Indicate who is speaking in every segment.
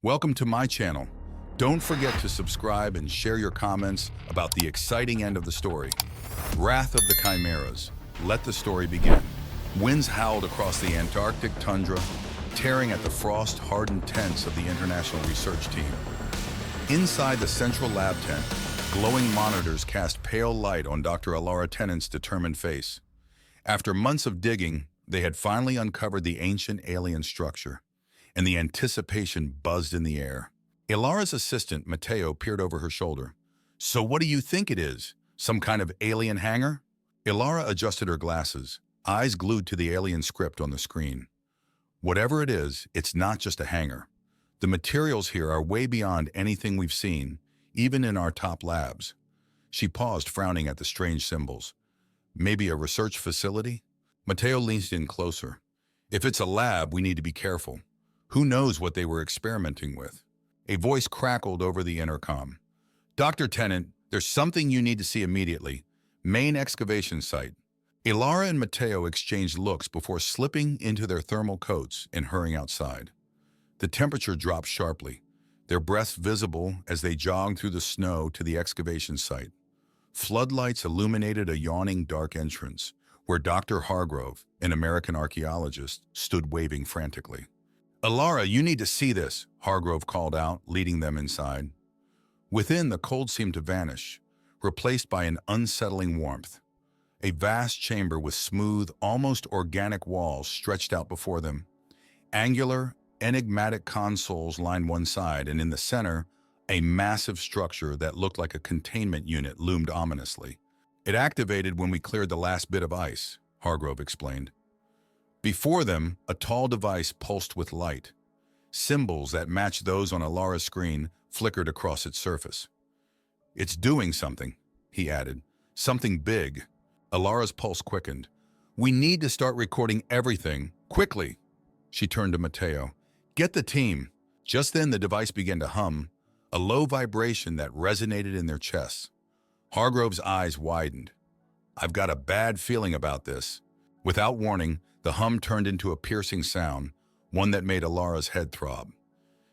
Speaker 1: Welcome to my channel. Don't forget to subscribe and share your comments about the exciting end of the story. Wrath of the Chimeras. Let the story begin. Winds howled across the Antarctic tundra, tearing at the frost-hardened tents of the international research team. Inside the central lab tent, glowing monitors cast pale light on Dr. Alara Tennant's determined face. After months of digging, they had finally uncovered the ancient alien structure, and the anticipation buzzed in the air. Ilara's assistant, Matteo, peered over her shoulder. "So what do you think it is? Some kind of alien hangar?" Ilara adjusted her glasses, eyes glued to the alien script on the screen. "Whatever it is, it's not just a hangar. The materials here are way beyond anything we've seen, even in our top labs." She paused, frowning at the strange symbols. "Maybe a research facility?" Matteo leaned in closer. "If it's a lab, we need to be careful. Who knows what they were experimenting with?" A voice crackled over the intercom. "Dr. Tennant, there's something you need to see immediately. Main excavation site." Ilara and Matteo exchanged looks before slipping into their thermal coats and hurrying outside. The temperature dropped sharply, their breaths visible as they jogged through the snow to the excavation site. Floodlights illuminated a yawning dark entrance, where Dr. Hargrove, an American archaeologist, stood waving frantically. "Ilara, you need to see this," Hargrove called out, leading them inside. Within, the cold seemed to vanish, replaced by an unsettling warmth. A vast chamber with smooth, almost organic walls stretched out before them. Angular, enigmatic consoles lined one side, and in the center, a massive structure that looked like a containment unit loomed ominously. "It activated when we cleared the last bit of ice," Hargrove explained. Before them, a tall device pulsed with light. Symbols that matched those on Ilara's screen flickered across its surface. "It's doing something," he added. "Something big." Ilara's pulse quickened. "We need to start recording everything, quickly." She turned to Matteo. "Get the team." Just then the device began to hum, a low vibration that resonated in their chests. Hargrove's eyes widened. "I've got a bad feeling about this." Without warning, the hum turned into a piercing sound, one that made Ilara's head throb.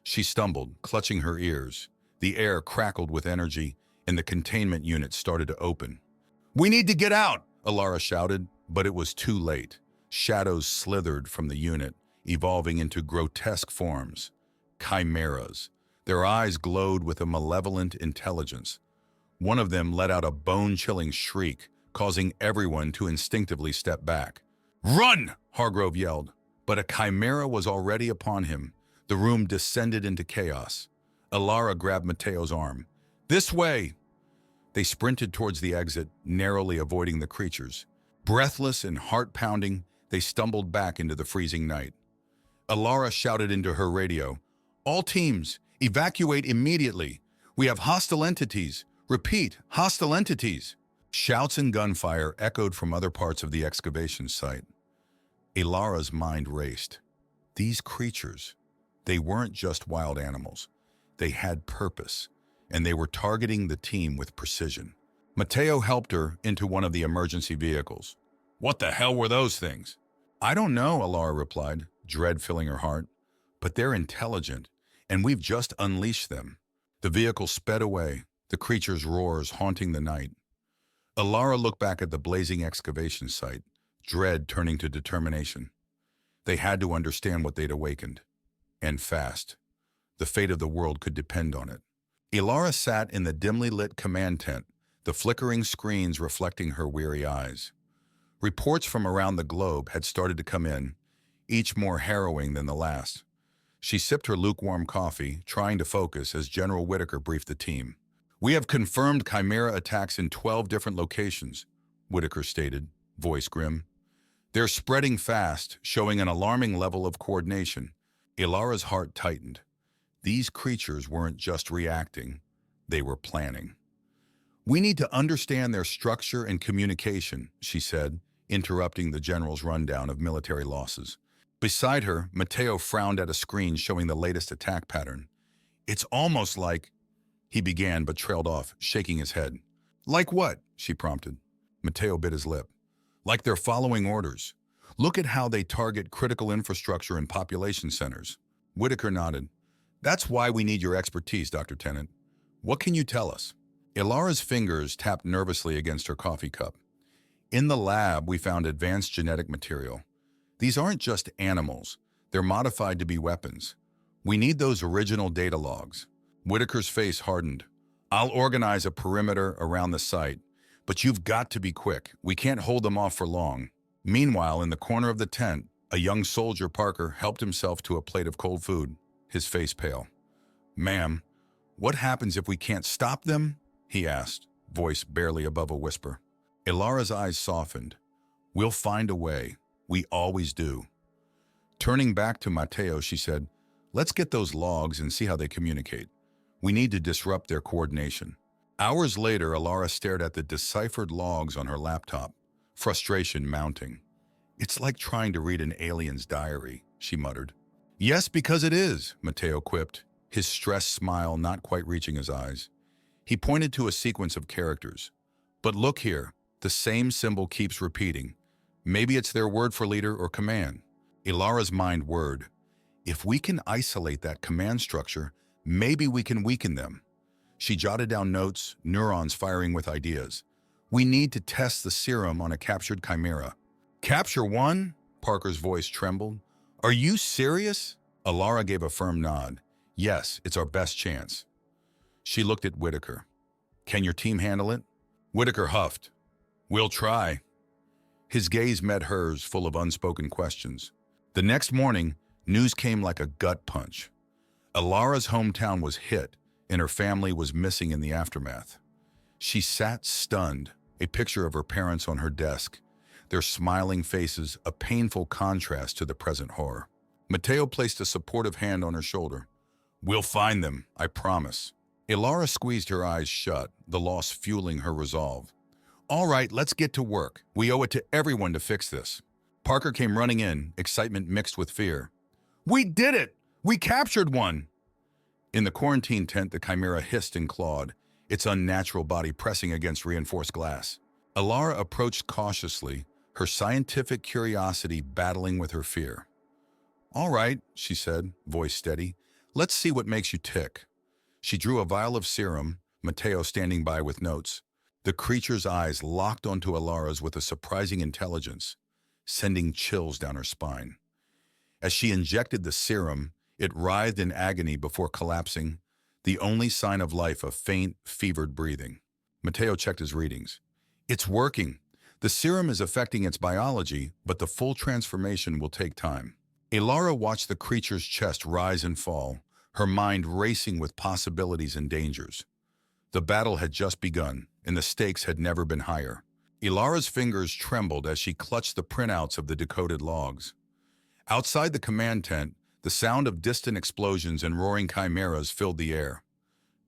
Speaker 1: She stumbled, clutching her ears. The air crackled with energy, and the containment unit started to open. "We need to get out!" Ilara shouted, but it was too late. Shadows slithered from the unit, evolving into grotesque forms. Chimeras. Their eyes glowed with a malevolent intelligence. One of them let out a bone-chilling shriek, causing everyone to instinctively step back. "Run!" Hargrove yelled, but a chimera was already upon him. The room descended into chaos. Ilara grabbed Matteo's arm. "This way!" They sprinted towards the exit, narrowly avoiding the creatures. Breathless and heart-pounding, they stumbled back into the freezing night. Ilara shouted into her radio, "All teams, evacuate immediately. We have hostile entities. Repeat, hostile entities." Shouts and gunfire echoed from other parts of the excavation site. Ilara's mind raced. These creatures, they weren't just wild animals. They had purpose, and they were targeting the team with precision. Matteo helped her into one of the emergency vehicles. "What the hell were those things?" "I don't know," Ilara replied, dread filling her heart. "But they're intelligent, and we've just unleashed them." The vehicle sped away, the creature's roars haunting the night. Ilara looked back at the blazing excavation site, dread turning to determination. They had to understand what they'd awakened. And fast. The fate of the world could depend on it. Ilara sat in the dimly lit command tent, the flickering screens reflecting her weary eyes. Reports from around the globe had started to come in, each more harrowing than the last. She sipped her lukewarm coffee, trying to focus as General Whitaker briefed the team. "We have confirmed Chimera attacks in 12 different locations," Whitaker stated, voice grim. "They're spreading fast, showing an alarming level of coordination." Ilara's heart tightened. These creatures weren't just reacting, they were planning. "We need to understand their structure and communication," she said, interrupting the general's rundown of military losses. Beside her, Matteo frowned at a screen showing the latest attack pattern. "It's almost like—" he began but trailed off, shaking his head. "Like what?" she prompted. Matteo bit his lip. "Like they're following orders. Look at how they target critical infrastructure and population centers." Whitaker nodded. That's why we need your expertise, Dr. Tennant. What can you tell us? Ilara's fingers tapped nervously against her coffee cup. In the lab, we found advanced genetic material. These aren't just animals. They're modified to be weapons. We need those original data logs. Whitaker's face hardened. I'll organize a perimeter around the site, but you've got to be quick. We can't hold them off for long. Meanwhile, in the corner of the tent, a young soldier, Parker, helped himself to a plate of cold food, his face pale. Ma'am, what happens if we can't stop them? He asked, voice barely above a whisper. Ilara's eyes softened. We'll find a way. We always do. Turning back to Mateo, she said, let's get those logs and see how they communicate. We need to disrupt their coordination. Hours later, Ilara stared at the deciphered logs on her laptop, frustration mounting. It's like trying to read an alien's diary, she muttered. Yes, because it is, Mateo quipped, his stressed smile not quite reaching his eyes. He pointed to a sequence of characters. But look here, the same symbol keeps repeating. Maybe it's their word for leader or command. Ilara's mind whirred. If we can isolate that command structure, maybe we can weaken them. She jotted down notes, neurons firing with ideas. We need to test the serum on a captured chimera. Capture one? Parker's voice trembled. Are you serious? Ilara gave a firm nod. Yes, it's our best chance. She looked at Whitaker. Can your team handle it? Whitaker huffed. We'll try. His gaze met hers, full of unspoken questions. The next morning, news came like a gut punch. Ilara's hometown was hit, and her family was missing in the aftermath. She sat stunned, a picture of her parents on her desk, their smiling faces a painful contrast to the present horror. Mateo placed a supportive hand on her shoulder. We'll find them, I promise. Ilara squeezed her eyes shut, the loss fueling her resolve. All right, let's get to work. We owe it to everyone to fix this. Parker came running in, excitement mixed with fear. We did it! We captured one! In the quarantine tent, the chimera hissed and clawed, its unnatural body pressing against reinforced glass. Ilara approached cautiously, her scientific curiosity battling with her fear. All right, she said, voice steady. Let's see what makes you tick. She drew a vial of serum, Mateo standing by with notes. The creature's eyes locked onto Ilara's with a surprising intelligence, sending chills down her spine. As she injected the serum, it writhed in agony before collapsing, the only sign of life a faint, fevered breathing. Mateo checked his readings. It's working. The serum is affecting its biology, but the full transformation will take time. Ilara watched the creature's chest rise and fall, her mind racing with possibilities and dangers. The battle had just begun, and the stakes had never been higher. Ilara's fingers trembled as she clutched the printouts of the decoded logs. Outside the command tent, the sound of distant explosions and roaring chimeras filled the air.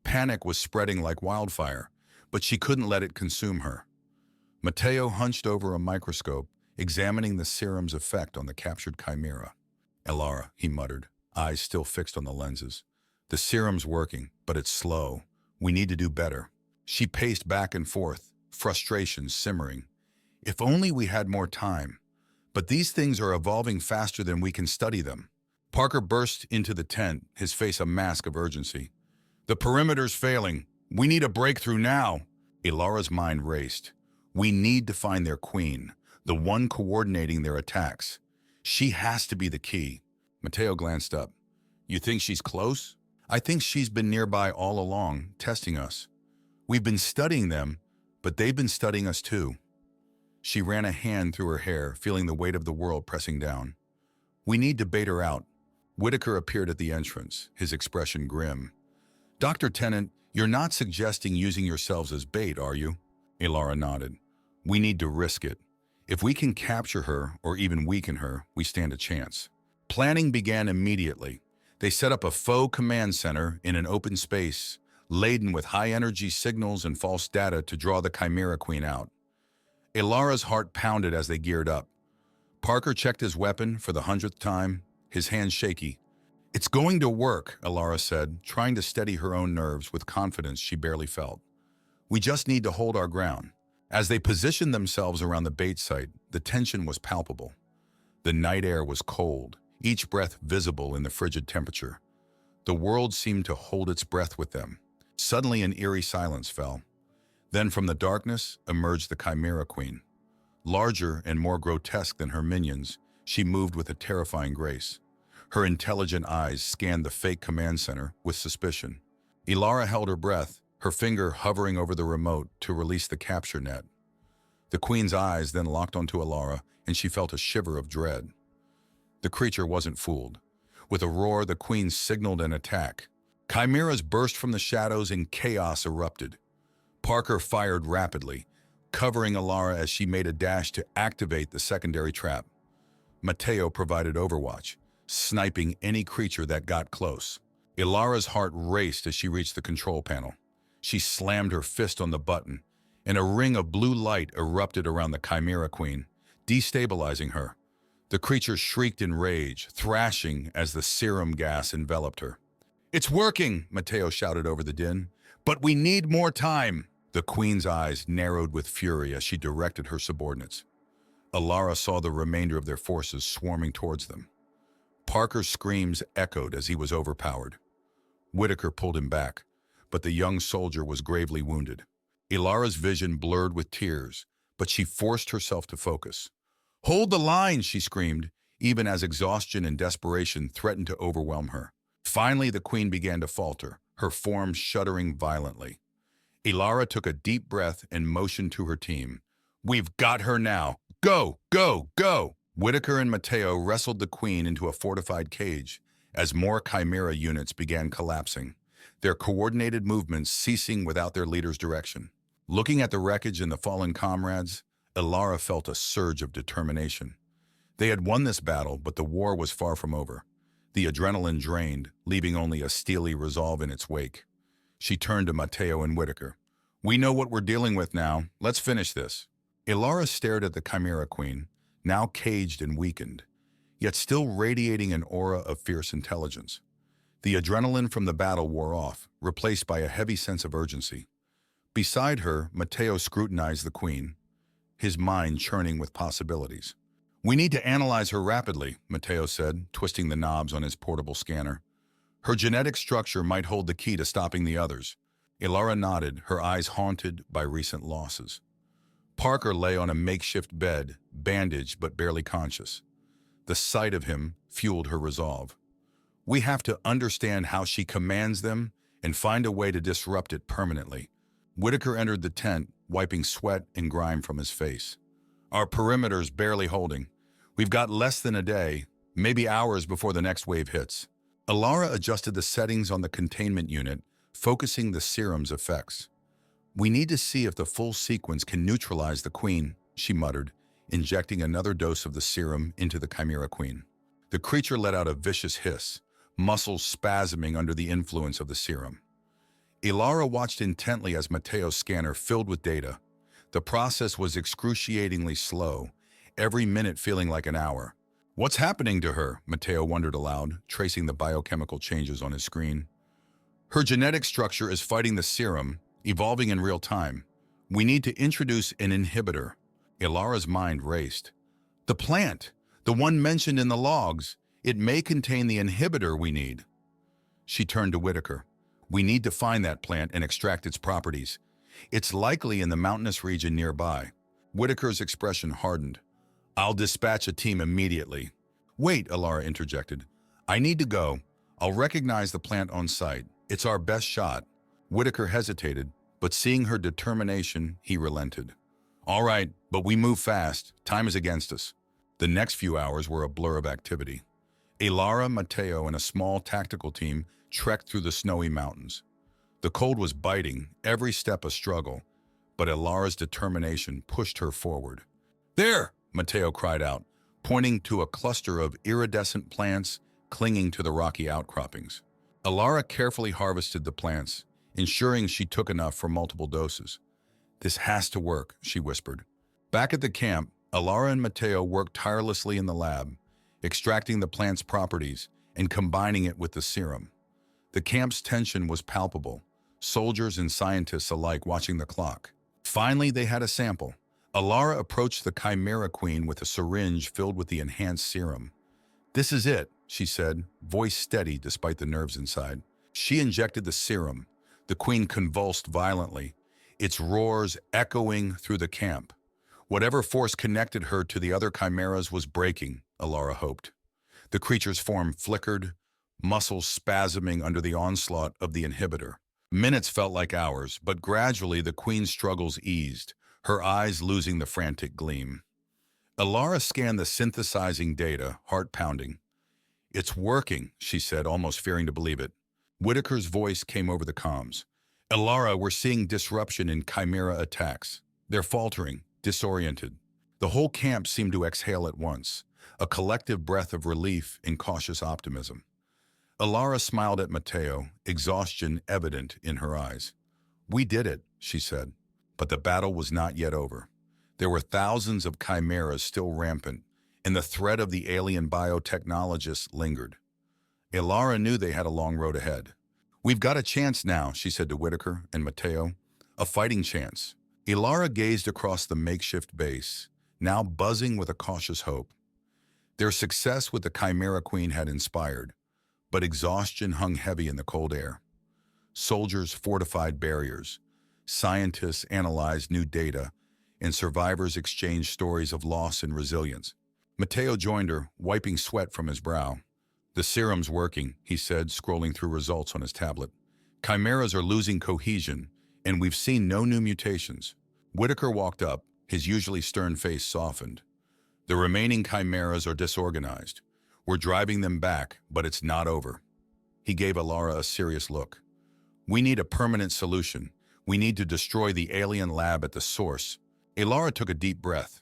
Speaker 1: Panic was spreading like wildfire, but she couldn't let it consume her. Mateo hunched over a microscope, examining the serum's effect on the captured chimera. Ilara, he muttered, eyes still fixed on the lenses. The serum's working, but it's slow. We need to do better. She paced back and forth, frustration simmering. If only we had more time. But these things are evolving faster than we can study them. Parker burst into the tent, his face a mask of urgency. The perimeter's failing. We need a breakthrough now. Ilara's mind raced. We need to find their queen, the one coordinating their attacks. She has to be the key. Mateo glanced up. You think she's close? I think she's been nearby all along, testing us. We've been studying them, but they've been studying us too. She ran a hand through her hair, feeling the weight of the world pressing down. We need to bait her out. Whitaker appeared at the entrance, his expression grim. Dr. Tennant, you're not suggesting using yourselves as bait, are you? Ilara nodded. We need to risk it. If we can capture her, or even weaken her, we stand a chance. Planning began immediately. They set up a faux command center in an open space, laden with high-energy signals and false data to draw the Chimera Queen out. Ilara's heart pounded as they geared up. Parker checked his weapon for the 100th time, his hands shaky. It's going to work, Ilara said, trying to steady her own nerves with confidence she barely felt. We just need to hold our ground. As they positioned themselves around the bait site, the tension was palpable. The night air was cold, each breath visible in the frigid temperature. The world seemed to hold its breath with them. Suddenly an eerie silence fell. Then from the darkness emerged the Chimera Queen. Larger and more grotesque than her minions, she moved with a terrifying grace. Her intelligent eyes scanned the fake command center with suspicion. Ilara held her breath, her finger hovering over the remote to release the capture net. The Queen's eyes then locked onto Ilara, and she felt a shiver of dread. The creature wasn't fooled. With a roar, the Queen signaled an attack. Chimeras burst from the shadows and chaos erupted. Parker fired rapidly, covering Ilara as she made a dash to activate the secondary trap. Mateo provided overwatch, sniping any creature that got close. Ilara's heart raced as she reached the control panel. She slammed her fist on the button, and a ring of blue light erupted around the Chimera Queen, destabilizing her. The creature shrieked in rage, thrashing as the serum gas enveloped her. "It's working!" Mateo shouted over the din. "But we need more time!" The Queen's eyes narrowed with fury as she directed her subordinates. Ilara saw the remainder of their forces swarming towards them. Parker's screams echoed as he was overpowered. Whitaker pulled him back, but the young soldier was gravely wounded. Ilara's vision blurred with tears, but she forced herself to focus. "Hold the line!" she screamed, even as exhaustion and desperation threatened to overwhelm her. Finally, the Queen began to falter, her form shuddering violently. Ilara took a deep breath and motioned to her team. "We've got her now! Go, go, go!" Whitaker and Mateo wrestled the Queen into a fortified cage as more Chimera units began collapsing, their coordinated movements ceasing without their leader's direction. Looking at the wreckage and the fallen comrades, Ilara felt a surge of determination. They had won this battle, but the war was far from over. The adrenaline drained, leaving only a steely resolve in its wake. She turned to Mateo and Whitaker. "We know what we're dealing with now. Let's finish this." Ilara stared at the Chimera Queen, now caged and weakened, yet still radiating an aura of fierce intelligence. The adrenaline from the battle wore off, replaced by a heavy sense of urgency. Beside her, Mateo scrutinized the Queen, his mind churning with possibilities. "We need to analyze her rapidly," Mateo said, twisting the knobs on his portable scanner. "Her genetic structure might hold the key to stopping the others." Ilara nodded, her eyes haunted by recent losses. Parker lay on a makeshift bed, bandaged but barely conscious. The sight of him fueled her resolve. "We have to understand how she commands them and find a way to disrupt it permanently." Whitaker entered the tent, wiping sweat and grime from his face. "Our perimeter's barely holding. We've got less than a day, maybe hours before the next wave hits." Ilara adjusted the settings on the containment unit, focusing the serum's effects. "We need to see if the full sequence can neutralize the Queen," she muttered, injecting another dose of the serum into the Chimera Queen. The creature let out a vicious hiss, muscles spasming under the influence of the serum. Ilara watched intently as Mateo's scanner filled with data. The process was excruciatingly slow, every minute feeling like an hour. "What's happening to her?" Mateo wondered aloud, tracing the biochemical changes on his screen. "Her genetic structure is fighting the serum, evolving in real time. We need to introduce an inhibitor." Ilara's mind raced. "The plant, the one mentioned in the logs, it may contain the inhibitor we need." She turned to Whitaker. "We need to find that plant and extract its properties. It's likely in the mountainous region nearby." Whitaker's expression hardened. "I'll dispatch a team immediately." "Wait," Ilara interjected. "I need to go. I'll recognize the plant on site. It's our best shot." Whitaker hesitated, but seeing her determination, he relented. "All right, but we move fast. Time is against us." The next few hours were a blur of activity. Ilara, Mateo, and a small tactical team trekked through the snowy mountains. The cold was biting, every step a struggle, but Ilara's determination pushed her forward. "There!" Mateo cried out, pointing to a cluster of iridescent plants clinging to the rocky outcroppings. Ilara carefully harvested the plants, ensuring she took enough for multiple doses. "This has to work," she whispered. Back at the camp, Ilara and Mateo worked tirelessly in the lab, extracting the plant's properties and combining it with the serum. The camp's tension was palpable, soldiers and scientists alike watching the clock. Finally, they had a sample. Ilara approached the Chimera Queen with a syringe filled with the enhanced serum. "This is it," she said, voice steady despite the nerves inside. She injected the serum. The queen convulsed violently, its roars echoing through the camp. Whatever force connected her to the other chimeras was breaking, Alara hoped. The creature's form flickered, muscles spasming under the onslaught of the inhibitor. Minutes felt like hours, but gradually the queen's struggles eased, her eyes losing the frantic gleam. Alara scanned the synthesizing data, heart pounding. "It's working," she said, almost fearing to believe it. Whitaker's voice came over the comms. "Alara, we're seeing disruption in chimera attacks. They're faltering, disoriented." The whole camp seemed to exhale at once, a collective breath of relief and cautious optimism. Alara smiled at Mateo, exhaustion evident in her eyes. "We did it," she said. But the battle was not yet over. There were thousands of chimeras still rampant, and the threat of the alien biotechnologists lingered. Alara knew they had a long road ahead. "We've got a chance now," she said to Whitaker and Mateo. "A fighting chance." Alara gazed across the makeshift base, now buzzing with a cautious hope. Their success with the Chimera Queen had inspired, but exhaustion hung heavy in the cold air. Soldiers fortified barriers, scientists analyzed new data, and survivors exchanged stories of loss and resilience. Mateo joined her, wiping sweat from his brow. "The serum's working," he said, scrolling through results on his tablet. "Chimeras are losing cohesion, and we've seen no new mutations." Whitaker walked up, his usually stern face softened. "The remaining chimeras are disorganized. We're driving them back, but it's not over." He gave Alara a serious look. "We need a permanent solution. We need to destroy the alien lab at the source." Alara took a deep breath.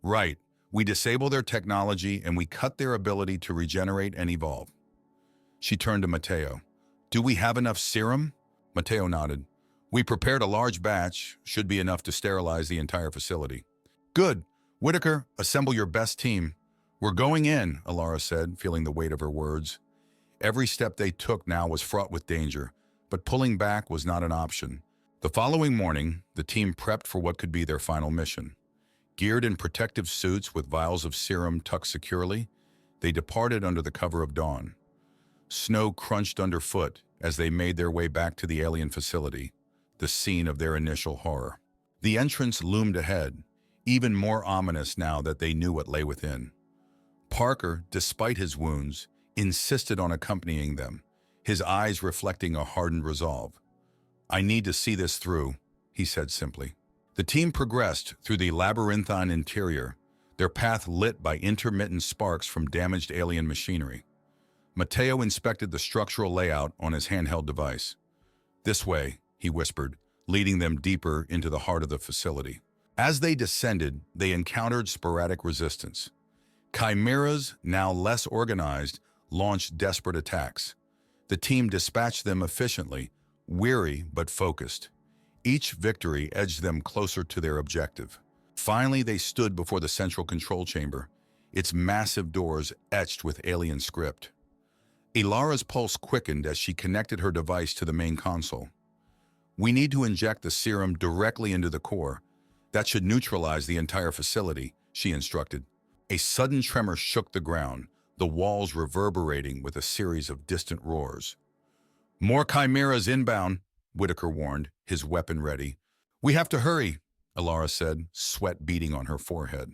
Speaker 1: "Right. We disable their technology and we cut their ability to regenerate and evolve." She turned to Mateo. "Do we have enough serum?" Mateo nodded. "We prepared a large batch, should be enough to sterilize the entire facility." "Good. Whitaker, assemble your best team." "We're going in," Alara said, feeling the weight of her words. Every step they took now was fraught with danger, but pulling back was not an option. The following morning, the team prepped for what could be their final mission. Geared in protective suits with vials of serum tucked securely, they departed under the cover of dawn. Snow crunched underfoot as they made their way back to the alien facility, the scene of their initial horror. The entrance loomed ahead, even more ominous now that they knew what lay within. Parker, despite his wounds, insisted on accompanying them, his eyes reflecting a hardened resolve. "I need to see this through," he said simply. The team progressed through the labyrinthine interior, their path lit by intermittent sparks from damaged alien machinery. Mateo inspected the structural layout on his handheld device. "This way," he whispered, leading them deeper into the heart of the facility. As they descended, they encountered sporadic resistance. Chimeras, now less organized, launched desperate attacks. The team dispatched them efficiently, weary but focused. Each victory edged them closer to their objective. Finally, they stood before the central control chamber, its massive doors etched with alien script. Alara's pulse quickened as she connected her device to the main console. "We need to inject the serum directly into the core. That should neutralize the entire facility," she instructed. A sudden tremor shook the ground, the walls reverberating with a series of distant roars. "More chimeras inbound," Whitaker warned, his weapon ready. "We have to hurry," Alara said, sweat beading on her forehead.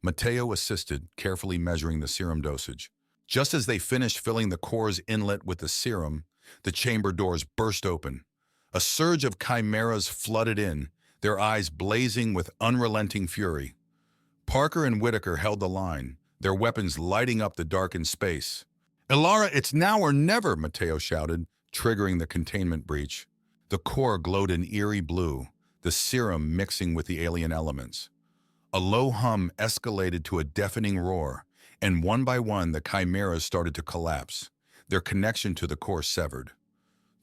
Speaker 1: Mateo assisted, carefully measuring the serum dosage. Just as they finished filling the core's inlet with the serum, the chamber doors burst open. A surge of chimeras flooded in, their eyes blazing with unrelenting fury. Parker and Whitaker held the line, their weapons lighting up the darkened space. "Alara, it's now or never," Mateo shouted, triggering the containment breach. The core glowed an eerie blue, the serum mixing with the alien elements. A low hum escalated to a deafening roar, and one by one the chimeras started to collapse, their connection to the core severed.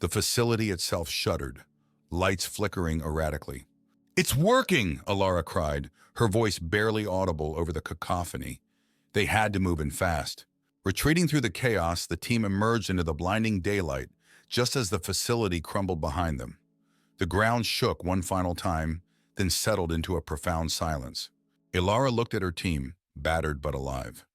Speaker 1: The facility itself shuddered, lights flickering erratically. "It's working!" Alara cried, her voice barely audible over the cacophony. They had to move in fast. Retreating through the chaos, the team emerged into the blinding daylight just as the facility crumbled behind them. The ground shook one final time, then settled into a profound silence. Alara looked at her team, battered but alive.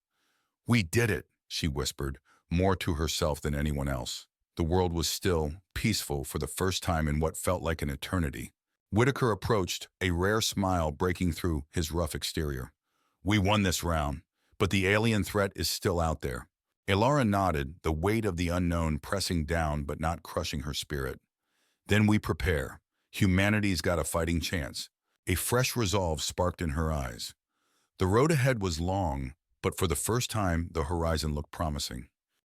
Speaker 1: "We did it," she whispered, more to herself than anyone else. The world was still, peaceful for the first time in what felt like an eternity. Whitaker approached, a rare smile breaking through his rough exterior. We won this round, but the alien threat is still out there. Elara nodded, the weight of the unknown pressing down but not crushing her spirit. Then we prepare. Humanity's got a fighting chance. A fresh resolve sparked in her eyes. The road ahead was long, but for the first time, the horizon looked promising.